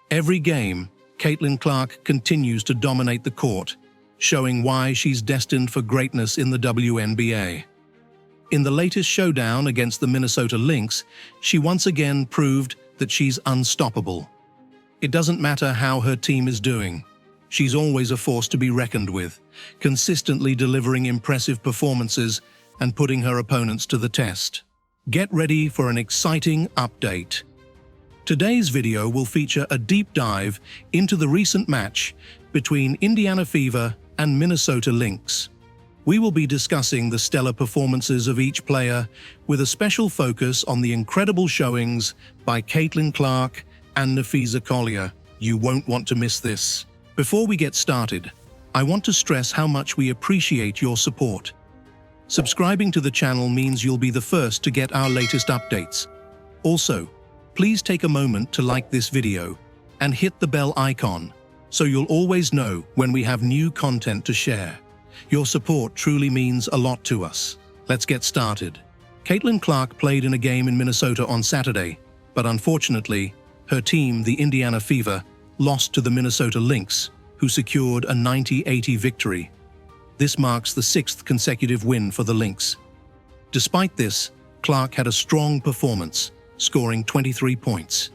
Every game, Caitlin Clark continues to dominate the court, showing why she's destined for greatness in the WNBA. In the latest showdown against the Minnesota Lynx, she once again proved that she's unstoppable. It doesn't matter how her team is doing. She's always a force to be reckoned with, consistently delivering impressive performances and putting her opponents to the test. Get ready for an exciting update. Today's video will feature a deep dive into the recent match between Indiana Fever and Minnesota Lynx. We will be discussing the stellar performances of each player with a special focus on the incredible showings by Caitlin Clark and Napheesa Collier. You won't want to miss this. Before we get started, I want to stress how much we appreciate your support. Subscribing to the channel means you'll be the first to get our latest updates. Also, please take a moment to like this video and hit the bell icon so you'll always know when we have new content to share. Your support truly means a lot to us. Let's get started. Caitlin Clark played in a game in Minnesota on Saturday, but unfortunately, her team, the Indiana Fever, lost to the Minnesota Lynx, who secured a 90-80 victory. This marks the 6th consecutive win for the Lynx. Despite this, Clark had a strong performance, scoring 23 points.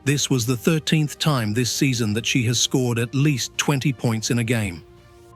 This was the 13th time this season that she has scored at least 20 points in a game.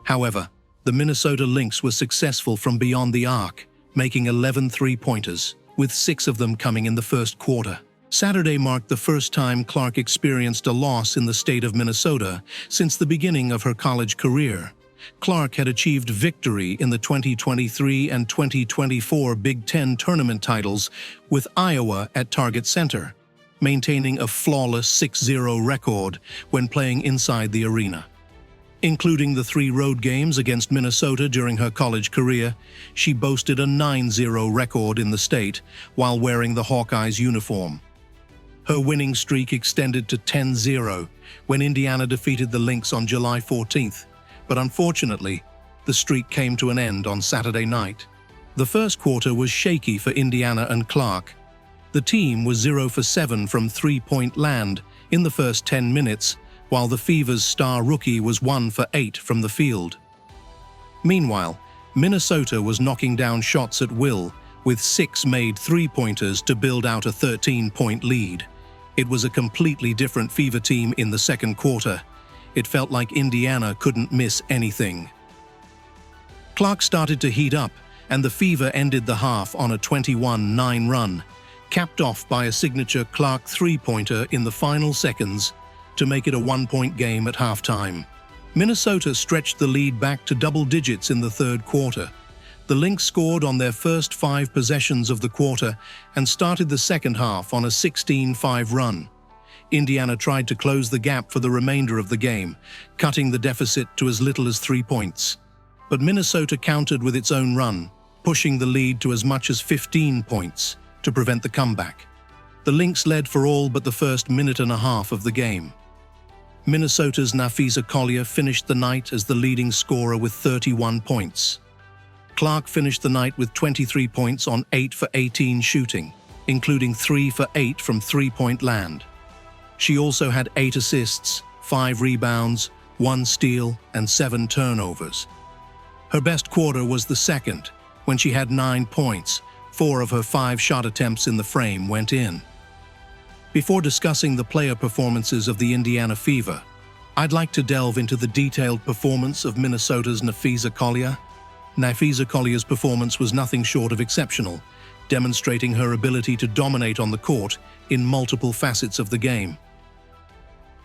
However, the Minnesota Lynx was successful from beyond the arc, making 11 three-pointers, with 6 of them coming in the first quarter. Saturday marked the first time Clark experienced a loss in the state of Minnesota since the beginning of her college career. Clark had achieved victory in the 2023 and 2024 Big Ten tournament titles with Iowa at Target Center, maintaining a flawless 6-0 record when playing inside the arena. Including the 3 road games against Minnesota during her college career, she boasted a 9-0 record in the state while wearing the Hawkeyes uniform. Her winning streak extended to 10-0 when Indiana defeated the Lynx on July 14th. But unfortunately, the streak came to an end on Saturday night. The first quarter was shaky for Indiana and Clark. The team was 0 for 7 from three-point land in the first 10 minutes, while the Fever's star rookie was 1 for 8 from the field. Meanwhile, Minnesota was knocking down shots at will, with 6 made three-pointers to build out a 13-point lead. It was a completely different Fever team in the second quarter. It felt like Indiana couldn't miss anything. Clark started to heat up, and the Fever ended the half on a 21-9 run, capped off by a signature Clark three-pointer in the final seconds to make it a 1-point game at halftime. Minnesota stretched the lead back to double digits in the third quarter. The Lynx scored on their first 5 possessions of the quarter and started the second half on a 16-5 run. Indiana tried to close the gap for the remainder of the game, cutting the deficit to as little as 3 points. But Minnesota countered with its own run, pushing the lead to as much as 15 points to prevent the comeback. The Lynx led for all but the first minute and a half of the game. Minnesota's Napheesa Collier finished the night as the leading scorer with 31 points. Clark finished the night with 23 points on 8 for 18 shooting, including 3 for 8 from three-point land. She also had 8 assists, 5 rebounds, 1 steal, and 7 turnovers. Her best quarter was the second, when she had 9 points. 4 of her 5 shot attempts in the frame went in. Before discussing the player performances of the Indiana Fever, I'd like to delve into the detailed performance of Minnesota's Napheesa Collier. Napheesa Collier's performance was nothing short of exceptional, demonstrating her ability to dominate on the court in multiple facets of the game.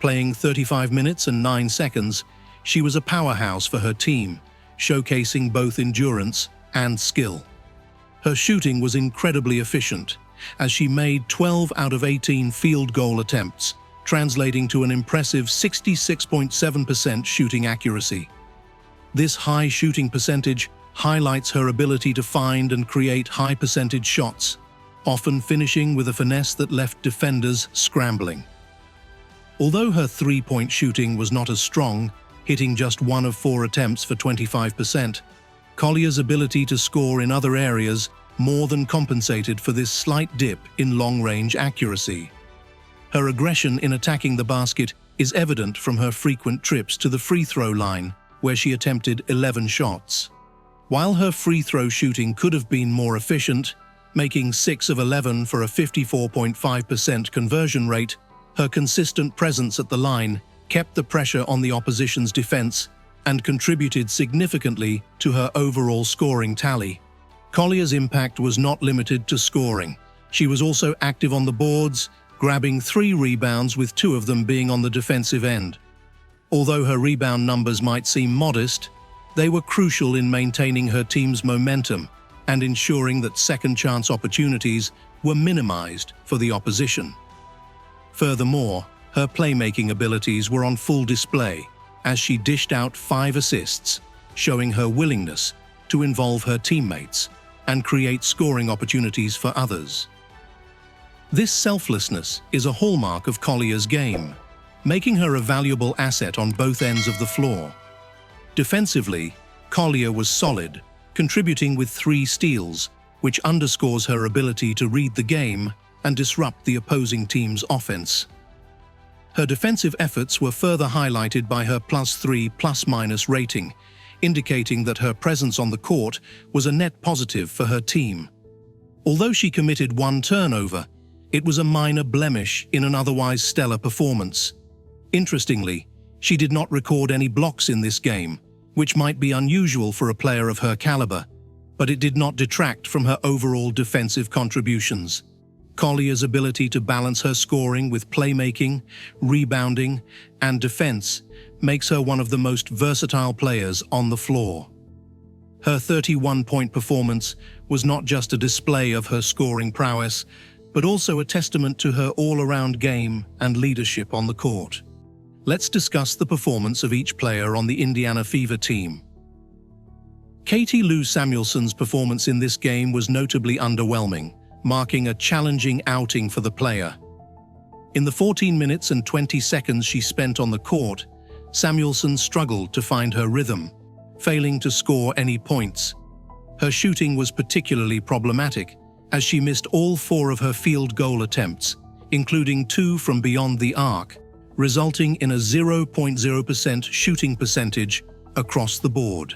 Playing 35 minutes and 9 seconds, she was a powerhouse for her team, showcasing both endurance and skill. Her shooting was incredibly efficient, as she made 12 out of 18 field goal attempts, translating to an impressive 66.7% shooting accuracy. This high shooting percentage highlights her ability to find and create high-percentage shots, often finishing with a finesse that left defenders scrambling. Although her three-point shooting was not as strong, hitting just 1 of 4 attempts for 25%, Collier's ability to score in other areas more than compensated for this slight dip in long-range accuracy. Her aggression in attacking the basket is evident from her frequent trips to the free throw line, where she attempted 11 shots. While her free throw shooting could have been more efficient, making 6 of 11 for a 54.5% conversion rate, her consistent presence at the line kept the pressure on the opposition's defense and contributed significantly to her overall scoring tally. Collier's impact was not limited to scoring. She was also active on the boards, grabbing 3 rebounds, with 2 of them being on the defensive end. Although her rebound numbers might seem modest, they were crucial in maintaining her team's momentum and ensuring that second-chance opportunities were minimized for the opposition. Furthermore, her playmaking abilities were on full display as she dished out 5 assists, showing her willingness to involve her teammates and create scoring opportunities for others. This selflessness is a hallmark of Collier's game, making her a valuable asset on both ends of the floor. Defensively, Collier was solid, contributing with 3 steals, which underscores her ability to read the game and disrupt the opposing team's offense. Her defensive efforts were further highlighted by her +3/+- rating, indicating that her presence on the court was a net positive for her team. Although she committed 1 turnover, it was a minor blemish in an otherwise stellar performance. Interestingly, she did not record any blocks in this game, which might be unusual for a player of her caliber, but it did not detract from her overall defensive contributions. Collier's ability to balance her scoring with playmaking, rebounding, and defense makes her one of the most versatile players on the floor. Her 31-point performance was not just a display of her scoring prowess, but also a testament to her all-around game and leadership on the court. Let's discuss the performance of each player on the Indiana Fever team. Katy Lou Samuelson's performance in this game was notably underwhelming, marking a challenging outing for the player. In the 14 minutes and 20 seconds she spent on the court, Samuelson struggled to find her rhythm, failing to score any points. Her shooting was particularly problematic, as she missed all 4 of her field goal attempts, including 2 from beyond the arc, resulting in a 0.0% shooting percentage across the board.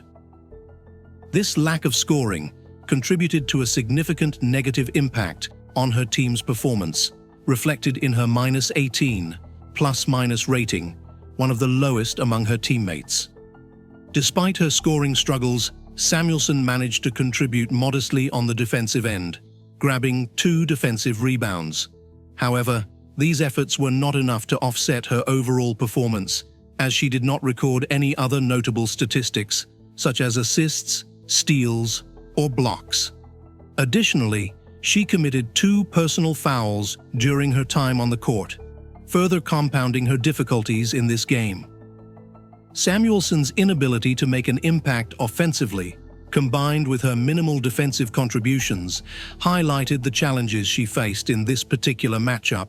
This lack of scoring contributed to a significant negative impact on her team's performance, reflected in her -18 rating, one of the lowest among her teammates. Despite her scoring struggles, Samuelson managed to contribute modestly on the defensive end, grabbing 2 defensive rebounds. However, these efforts were not enough to offset her overall performance, as she did not record any other notable statistics, such as assists, steals, or blocks. Additionally, she committed 2 personal fouls during her time on the court, further compounding her difficulties in this game. Samuelson's inability to make an impact offensively, combined with her minimal defensive contributions, highlighted the challenges she faced in this particular matchup.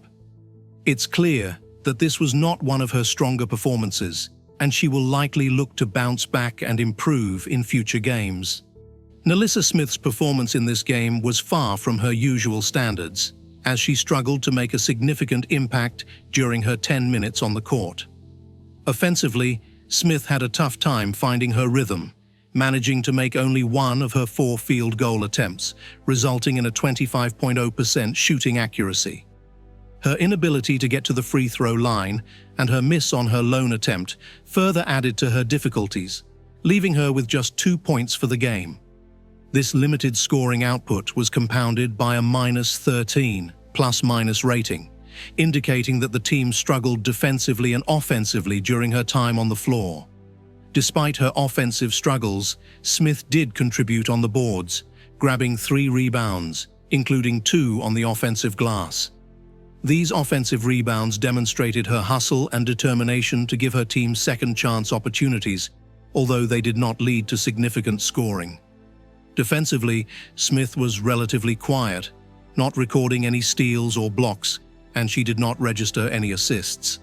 It's clear that this was not one of her stronger performances, and she will likely look to bounce back and improve in future games. NaLyssa Smith's performance in this game was far from her usual standards, as she struggled to make a significant impact during her 10 minutes on the court. Offensively, Smith had a tough time finding her rhythm, managing to make only 1 of her 4 field goal attempts, resulting in a 25.0% shooting accuracy. Her inability to get to the free throw line and her miss on her lone attempt further added to her difficulties, leaving her with just 2 points for the game. This limited scoring output was compounded by a -13 rating, indicating that the team struggled defensively and offensively during her time on the floor. Despite her offensive struggles, Smith did contribute on the boards, grabbing 3 rebounds, including 2 on the offensive glass. These offensive rebounds demonstrated her hustle and determination to give her team second-chance opportunities, although they did not lead to significant scoring. Defensively, Smith was relatively quiet, not recording any steals or blocks, and she did not register any assists.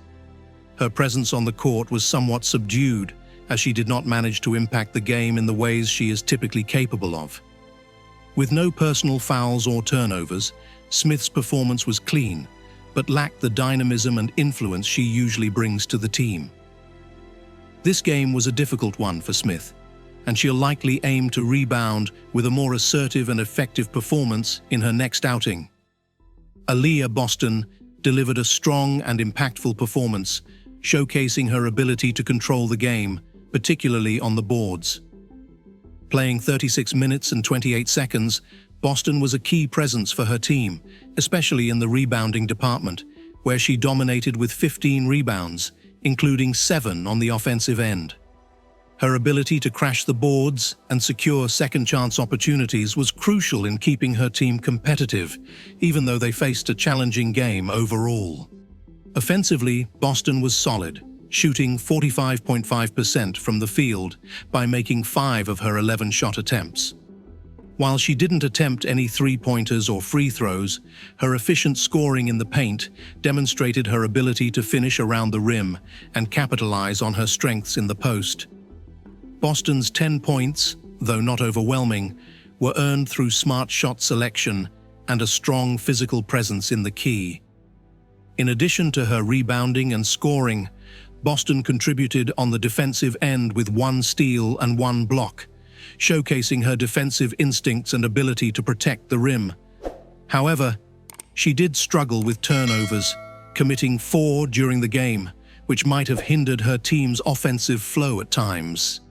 Her presence on the court was somewhat subdued, as she did not manage to impact the game in the ways she is typically capable of. With no personal fouls or turnovers, Smith's performance was clean, but lacked the dynamism and influence she usually brings to the team. This game was a difficult one for Smith, and she'll likely aim to rebound with a more assertive and effective performance in her next outing. Aaliyah Boston delivered a strong and impactful performance, showcasing her ability to control the game, particularly on the boards. Playing 36 minutes and 28 seconds, Boston was a key presence for her team, especially in the rebounding department, where she dominated with 15 rebounds, including 7 on the offensive end. Her ability to crash the boards and secure second-chance opportunities was crucial in keeping her team competitive, even though they faced a challenging game overall. Offensively, Boston was solid, shooting 45.5% from the field by making 5 of her 11 shot attempts. While she didn't attempt any three-pointers or free throws, her efficient scoring in the paint demonstrated her ability to finish around the rim and capitalize on her strengths in the post. Boston's 10 points, though not overwhelming, were earned through smart shot selection and a strong physical presence in the key. In addition to her rebounding and scoring, Boston contributed on the defensive end with 1 steal and 1 block, showcasing her defensive instincts and ability to protect the rim. However, she did struggle with turnovers, committing 4 during the game, which might have hindered her team's offensive flow at times.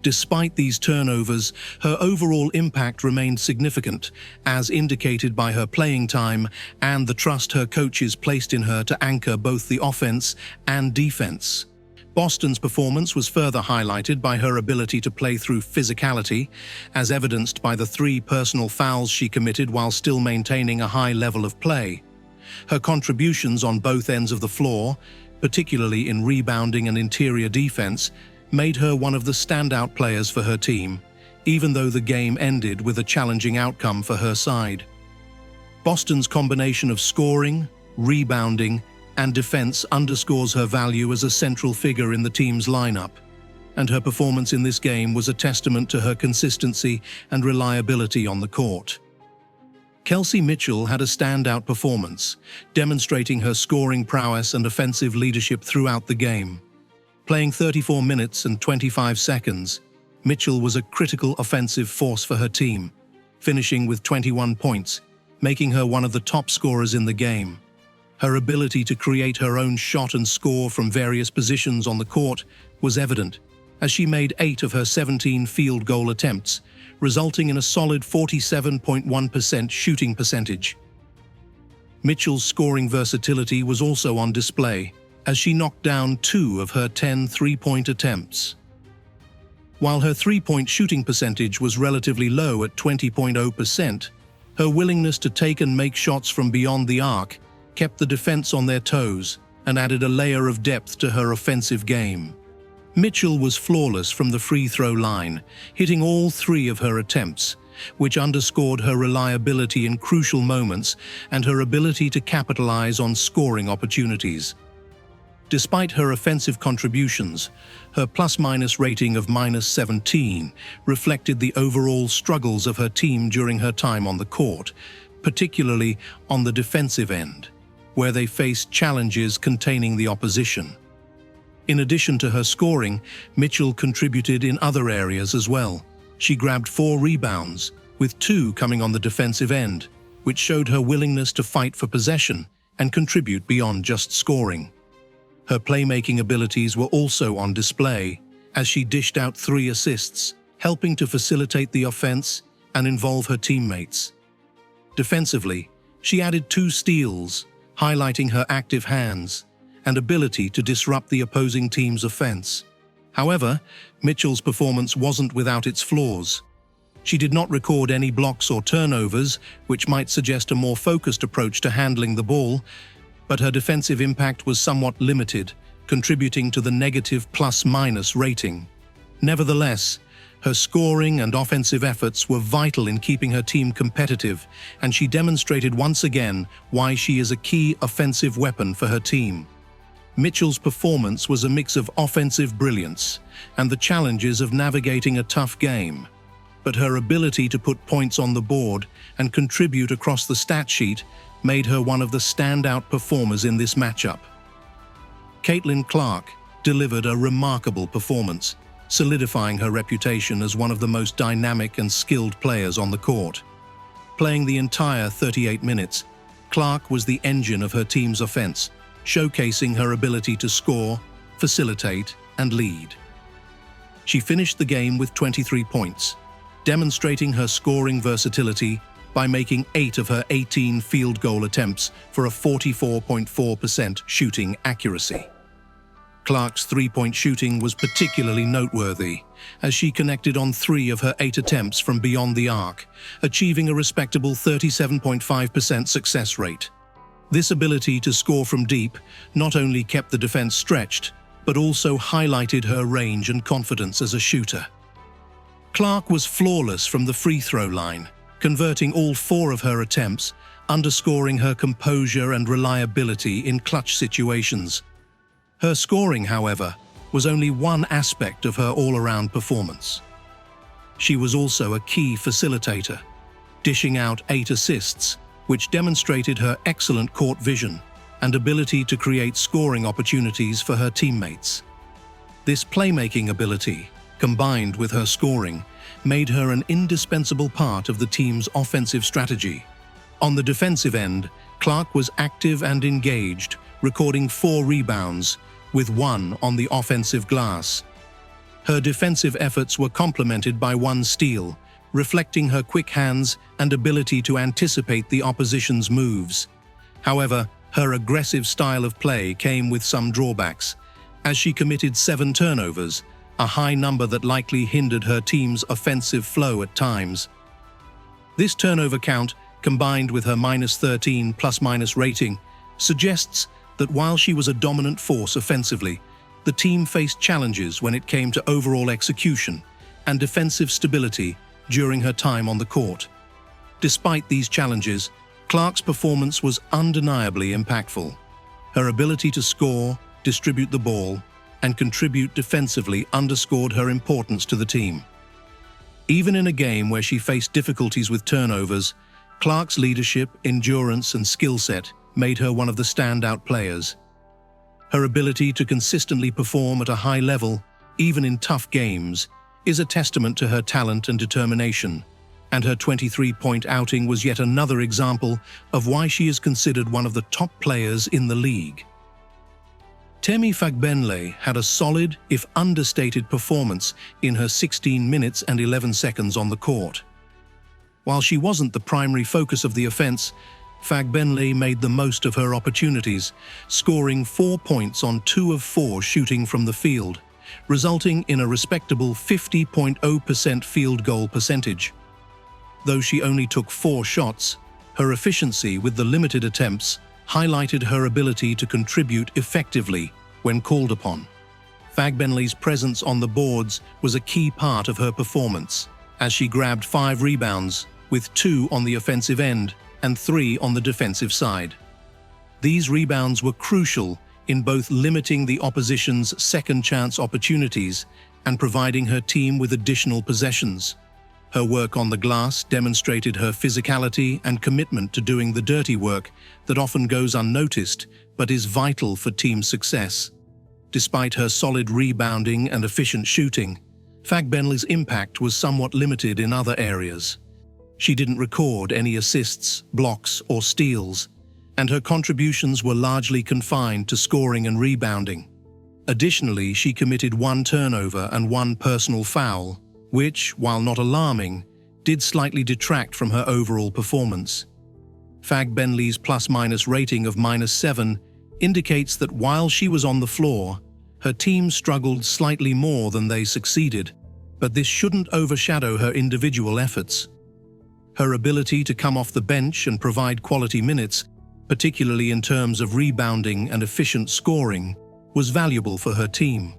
Despite these turnovers, her overall impact remained significant, as indicated by her playing time and the trust her coaches placed in her to anchor both the offense and defense. Boston's performance was further highlighted by her ability to play through physicality, as evidenced by the 3 personal fouls she committed while still maintaining a high level of play. Her contributions on both ends of the floor, particularly in rebounding and interior defense, made her one of the standout players for her team, even though the game ended with a challenging outcome for her side. Boston's combination of scoring, rebounding, and defense underscores her value as a central figure in the team's lineup, and her performance in this game was a testament to her consistency and reliability on the court. Kelsey Mitchell had a standout performance, demonstrating her scoring prowess and offensive leadership throughout the game. Playing 34 minutes and 25 seconds, Mitchell was a critical offensive force for her team, finishing with 21 points, making her one of the top scorers in the game. Her ability to create her own shot and score from various positions on the court was evident, as she made 8 of her 17 field goal attempts, resulting in a solid 47.1% shooting percentage. Mitchell's scoring versatility was also on display, as she knocked down 2 of her 10 three-point attempts. While her three-point shooting percentage was relatively low at 20.0%, her willingness to take and make shots from beyond the arc kept the defense on their toes and added a layer of depth to her offensive game. Mitchell was flawless from the free throw line, hitting all 3 of her attempts, which underscored her reliability in crucial moments and her ability to capitalize on scoring opportunities. Despite her offensive contributions, her plus-minus rating of -17 reflected the overall struggles of her team during her time on the court, particularly on the defensive end, where they faced challenges containing the opposition. In addition to her scoring, Mitchell contributed in other areas as well. She grabbed 4 rebounds, with 2 coming on the defensive end, which showed her willingness to fight for possession and contribute beyond just scoring. Her playmaking abilities were also on display, as she dished out 3 assists, helping to facilitate the offense and involve her teammates. Defensively, she added 2 steals, highlighting her active hands and ability to disrupt the opposing team's offense. However, Mitchell's performance wasn't without its flaws. She did not record any blocks or turnovers, which might suggest a more focused approach to handling the ball, but her defensive impact was somewhat limited, contributing to the negative plus-minus rating. Nevertheless, her scoring and offensive efforts were vital in keeping her team competitive, and she demonstrated once again why she is a key offensive weapon for her team. Mitchell's performance was a mix of offensive brilliance and the challenges of navigating a tough game, but her ability to put points on the board and contribute across the stat sheet made her one of the standout performers in this matchup. Caitlin Clark delivered a remarkable performance, solidifying her reputation as one of the most dynamic and skilled players on the court. Playing the entire 38 minutes, Clark was the engine of her team's offense, showcasing her ability to score, facilitate, and lead. She finished the game with 23 points, demonstrating her scoring versatility by making 8 of her 18 field goal attempts for a 44.4% shooting accuracy. Clark's three-point shooting was particularly noteworthy, as she connected on 3 of her 8 attempts from beyond the arc, achieving a respectable 37.5% success rate. This ability to score from deep not only kept the defense stretched, but also highlighted her range and confidence as a shooter. Clark was flawless from the free throw line, converting all 4 of her attempts, underscoring her composure and reliability in clutch situations. Her scoring, however, was only one aspect of her all-around performance. She was also a key facilitator, dishing out 8 assists, which demonstrated her excellent court vision and ability to create scoring opportunities for her teammates. This playmaking ability, combined with her scoring, made her an indispensable part of the team's offensive strategy. On the defensive end, Clark was active and engaged, recording 4 rebounds, with 1 on the offensive glass. Her defensive efforts were complemented by 1 steal, reflecting her quick hands and ability to anticipate the opposition's moves. However, her aggressive style of play came with some drawbacks, as she committed 7 turnovers, a high number that likely hindered her team's offensive flow at times. This turnover count, combined with her -13 plus-minus rating, suggests that while she was a dominant force offensively, the team faced challenges when it came to overall execution and defensive stability during her time on the court. Despite these challenges, Clark's performance was undeniably impactful. Her ability to score, distribute the ball, and contribute defensively underscored her importance to the team. Even in a game where she faced difficulties with turnovers, Clark's leadership, endurance, and skill set made her one of the standout players. Her ability to consistently perform at a high level, even in tough games, is a testament to her talent and determination, and her 23-point outing was yet another example of why she is considered one of the top players in the league. Temi Fagbenle had a solid, if understated, performance in her 16 minutes and 11 seconds on the court. While she wasn't the primary focus of the offense, Fagbenle made the most of her opportunities, scoring 4 points on 2 of 4 shooting from the field, resulting in a respectable 50.0% field goal percentage. Though she only took 4 shots, her efficiency with the limited attempts highlighted her ability to contribute effectively when called upon. Fagbenle's presence on the boards was a key part of her performance, as she grabbed 5 rebounds, with 2 on the offensive end and 3 on the defensive side. These rebounds were crucial in both limiting the opposition's second-chance opportunities and providing her team with additional possessions. Her work on the glass demonstrated her physicality and commitment to doing the dirty work that often goes unnoticed but is vital for team success. Despite her solid rebounding and efficient shooting, Fagbenle's impact was somewhat limited in other areas. She didn't record any assists, blocks, or steals, and her contributions were largely confined to scoring and rebounding. Additionally, she committed 1 turnover and 1 personal foul, which, while not alarming, did slightly detract from her overall performance. Fagbenle's plus-minus rating of -7 indicates that while she was on the floor, her team struggled slightly more than they succeeded, but this shouldn't overshadow her individual efforts. Her ability to come off the bench and provide quality minutes, particularly in terms of rebounding and efficient scoring, was valuable for her team.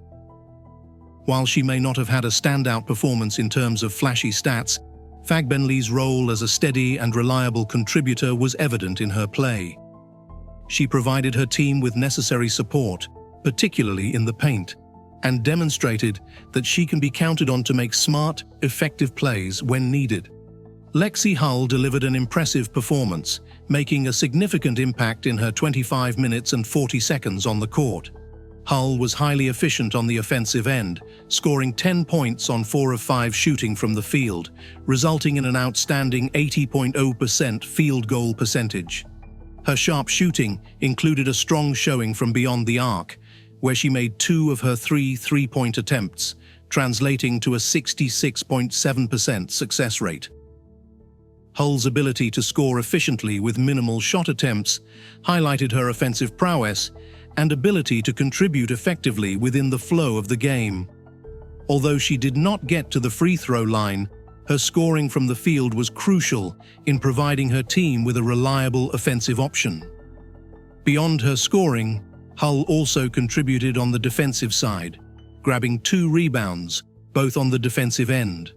While she may not have had a standout performance in terms of flashy stats, Fagbenle's role as a steady and reliable contributor was evident in her play. She provided her team with necessary support, particularly in the paint, and demonstrated that she can be counted on to make smart, effective plays when needed. Lexi Hull delivered an impressive performance, making a significant impact in her 25 minutes and 40 seconds on the court. Hull was highly efficient on the offensive end, scoring 10 points on 4 of 5 shooting from the field, resulting in an outstanding 80.0% field goal percentage. Her sharp shooting included a strong showing from beyond the arc, where she made 2 of her 3 three-point attempts, translating to a 66.7% success rate. Hull's ability to score efficiently with minimal shot attempts highlighted her offensive prowess and ability to contribute effectively within the flow of the game. Although she did not get to the free throw line, her scoring from the field was crucial in providing her team with a reliable offensive option. Beyond her scoring, Hull also contributed on the defensive side, grabbing 2 rebounds, both on the defensive end.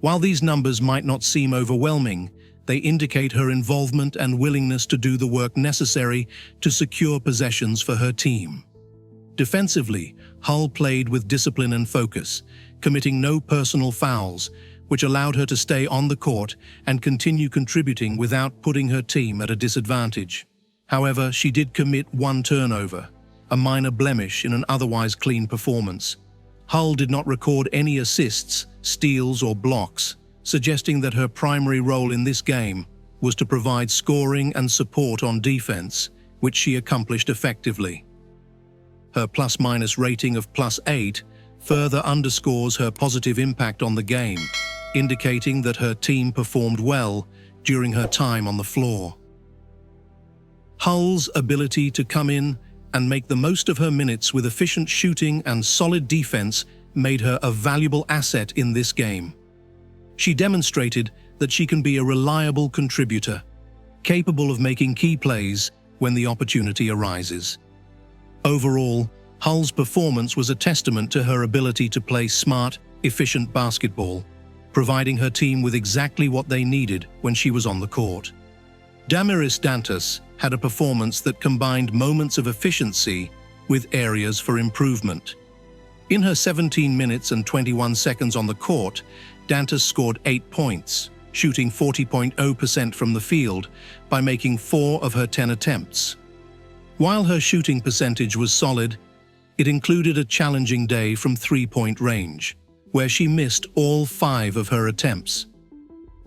While these numbers might not seem overwhelming, they indicate her involvement and willingness to do the work necessary to secure possessions for her team. Defensively, Hull played with discipline and focus, committing no personal fouls, which allowed her to stay on the court and continue contributing without putting her team at a disadvantage. However, she did commit 1 turnover, a minor blemish in an otherwise clean performance. Hull did not record any assists, steals, or blocks, suggesting that her primary role in this game was to provide scoring and support on defense, which she accomplished effectively. Her plus-minus rating of +8 further underscores her positive impact on the game, indicating that her team performed well during her time on the floor. Hull's ability to come in and make the most of her minutes with efficient shooting and solid defense made her a valuable asset in this game. She demonstrated that she can be a reliable contributor, capable of making key plays when the opportunity arises. Overall, Hull's performance was a testament to her ability to play smart, efficient basketball, providing her team with exactly what they needed when she was on the court. Damaris Dantas had a performance that combined moments of efficiency with areas for improvement. In her 17 minutes and 21 seconds on the court, Dantas scored 8 points, shooting 40.0% from the field by making 4 of her 10 attempts. While her shooting percentage was solid, it included a challenging day from three-point range, where she missed all 5 of her attempts.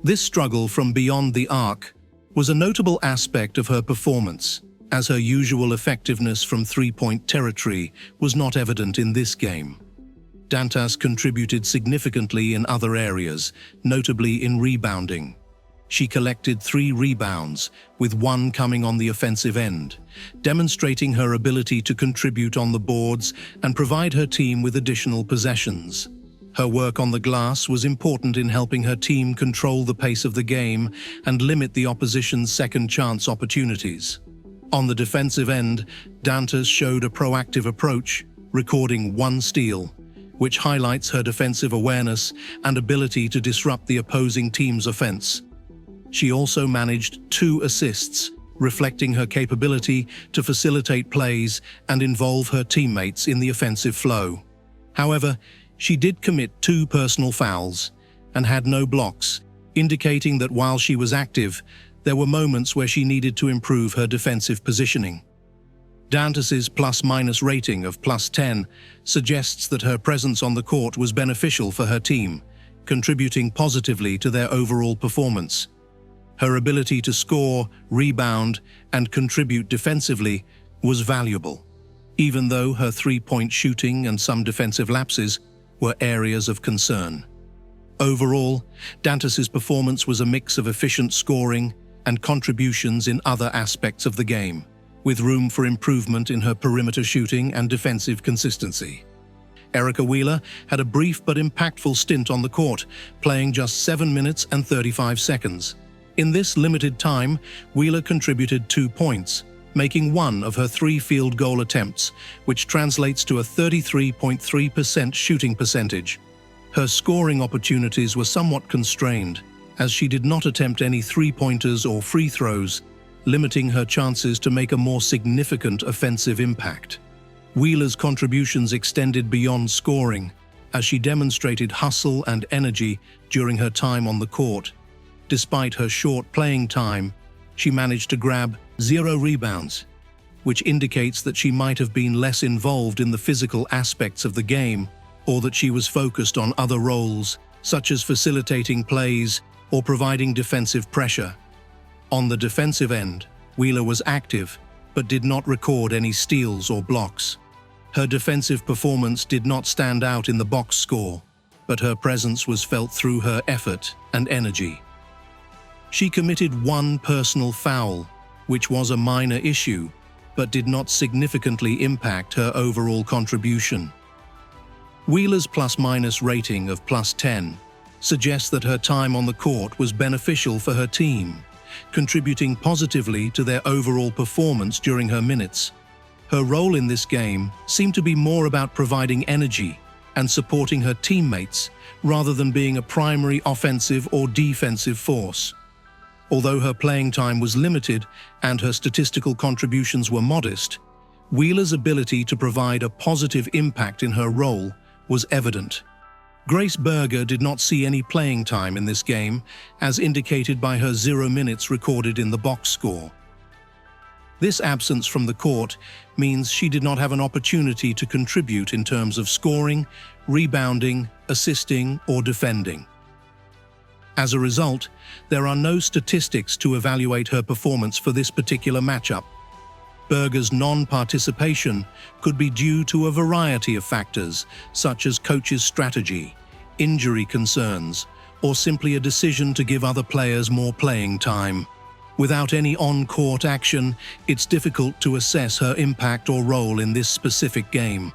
This struggle from beyond the arc was a notable aspect of her performance, as her usual effectiveness from three-point territory was not evident in this game. Dantas contributed significantly in other areas, notably in rebounding. She collected 3 rebounds, with 1 coming on the offensive end, demonstrating her ability to contribute on the boards and provide her team with additional possessions. Her work on the glass was important in helping her team control the pace of the game and limit the opposition's second-chance opportunities. On the defensive end, Dantas showed a proactive approach, recording 1 steal, which highlights her defensive awareness and ability to disrupt the opposing team's offense. She also managed 2 assists, reflecting her capability to facilitate plays and involve her teammates in the offensive flow. However, she did commit 2 personal fouls and had no blocks, indicating that while she was active, there were moments where she needed to improve her defensive positioning. Dantas's plus-minus rating of +10 suggests that her presence on the court was beneficial for her team, contributing positively to their overall performance. Her ability to score, rebound, and contribute defensively was valuable, even though her three-point shooting and some defensive lapses were areas of concern. Overall, Dantas's performance was a mix of efficient scoring and contributions in other aspects of the game, with room for improvement in her perimeter shooting and defensive consistency. Erica Wheeler had a brief but impactful stint on the court, playing just 7 minutes and 35 seconds. In this limited time, Wheeler contributed 2 points, making 1 of her 3 field goal attempts, which translates to a 33.3% shooting percentage. Her scoring opportunities were somewhat constrained, as she did not attempt any three-pointers or free throws, limiting her chances to make a more significant offensive impact. Wheeler's contributions extended beyond scoring, as she demonstrated hustle and energy during her time on the court, Despite her short playing time, she managed to grab 0 rebounds, which indicates that she might have been less involved in the physical aspects of the game, or that she was focused on other roles, such as facilitating plays or providing defensive pressure. On the defensive end, Wheeler was active, but did not record any steals or blocks. Her defensive performance did not stand out in the box score, but her presence was felt through her effort and energy. She committed 1 personal foul, which was a minor issue, but did not significantly impact her overall contribution. Wheeler's plus-minus rating of +10 suggests that her time on the court was beneficial for her team, contributing positively to their overall performance during her minutes. Her role in this game seemed to be more about providing energy and supporting her teammates rather than being a primary offensive or defensive force. Although her playing time was limited and her statistical contributions were modest, Wheeler's ability to provide a positive impact in her role was evident. Grace Berger did not see any playing time in this game, as indicated by her 0 minutes recorded in the box score. This absence from the court means she did not have an opportunity to contribute in terms of scoring, rebounding, assisting, or defending. As a result, there are no statistics to evaluate her performance for this particular matchup. Berger's non-participation could be due to a variety of factors, such as coach's strategy, injury concerns, or simply a decision to give other players more playing time. Without any on-court action, it's difficult to assess her impact or role in this specific game.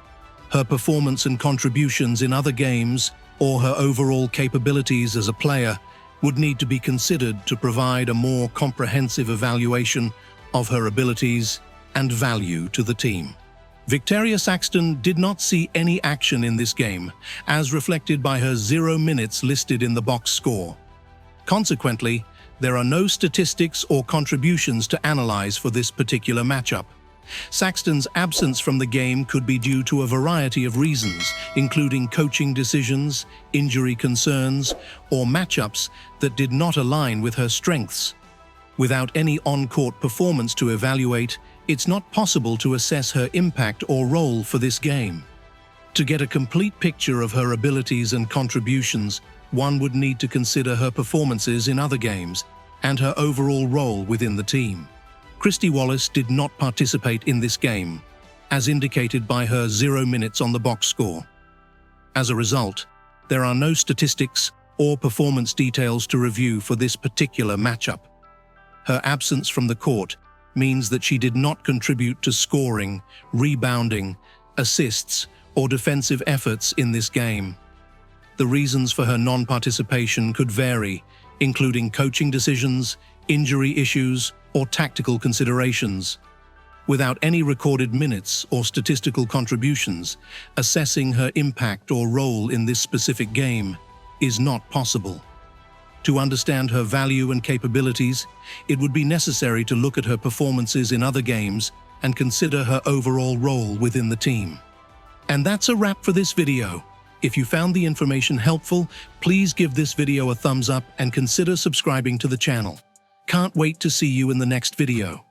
Her performance and contributions in other games, or her overall capabilities as a player, would need to be considered to provide a more comprehensive evaluation of her abilities and value to the team. Victoria Saxton did not see any action in this game, as reflected by her 0 minutes listed in the box score. Consequently, there are no statistics or contributions to analyze for this particular matchup. Saxton's absence from the game could be due to a variety of reasons, including coaching decisions, injury concerns, or matchups that did not align with her strengths. Without any on-court performance to evaluate, it's not possible to assess her impact or role for this game. To get a complete picture of her abilities and contributions, one would need to consider her performances in other games and her overall role within the team. Christy Wallace did not participate in this game, as indicated by her 0 minutes on the box score. As a result, there are no statistics or performance details to review for this particular matchup. Her absence from the court means that she did not contribute to scoring, rebounding, assists, or defensive efforts in this game. The reasons for her non-participation could vary, including coaching decisions, injury issues, or tactical considerations. Without any recorded minutes or statistical contributions, assessing her impact or role in this specific game is not possible. To understand her value and capabilities, it would be necessary to look at her performances in other games and consider her overall role within the team. And that's a wrap for this video. If you found the information helpful, please give this video a thumbs up and consider subscribing to the channel. Can't wait to see you in the next video.